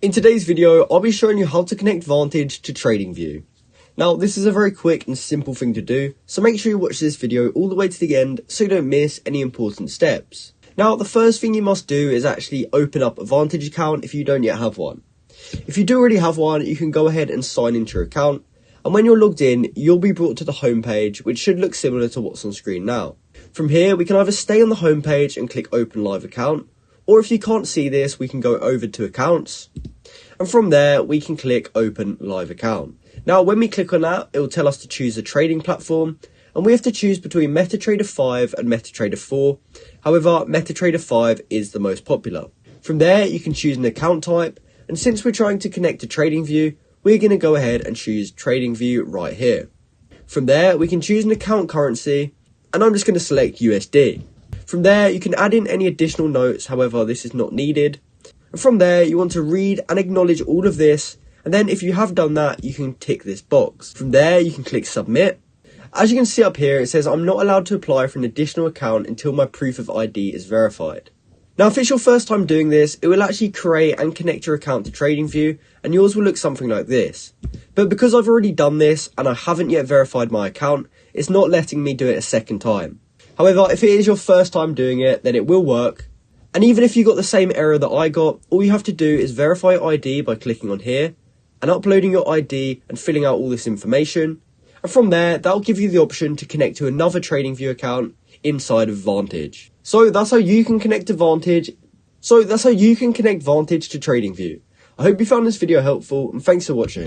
In today's video, I'll be showing you how to connect Vantage to Tradingview. Now, this is a very quick and simple thing to do, so make sure you watch this video all the way to the end so you don't miss any important steps. Now, the first thing you must do is actually open up a Vantage account if you don't yet have one. If you do already have one, you can go ahead and sign into your account, and when you're logged in, you'll be brought to the home page, which should look similar to what's on screen now. From here, we can either stay on the home page and click Open Live Account, or if you can't see this, we can go over to Accounts, and from there, we can click Open Live Account. Now, when we click on that, it will tell us to choose a trading platform, and we have to choose between MetaTrader 5 and MetaTrader 4. However, MetaTrader 5 is the most popular. From there, you can choose an account type, and since we're trying to connect to Tradingview, we're going to go ahead and choose Tradingview right here. From there, we can choose an account currency, and I'm just going to select USD. From there, you can add in any additional notes, however, this is not needed. And from there, you want to read and acknowledge all of this, and then if you have done that, you can tick this box. From there, you can click Submit. As you can see up here, it says I'm not allowed to apply for an additional account until my proof of ID is verified. Now, if it's your first time doing this, it will actually create and connect your account to Tradingview, and yours will look something like this. But because I've already done this, and I haven't yet verified my account, it's not letting me do it a second time. However, if it is your first time doing it, then it will work. And even if you got the same error that I got, all you have to do is verify your ID by clicking on here, and uploading your ID and filling out all this information. And from there, that'll give you the option to connect to another Tradingview account inside of Vantage. So that's how you can connect to Vantage. Vantage to Tradingview. I hope you found this video helpful, and thanks for watching.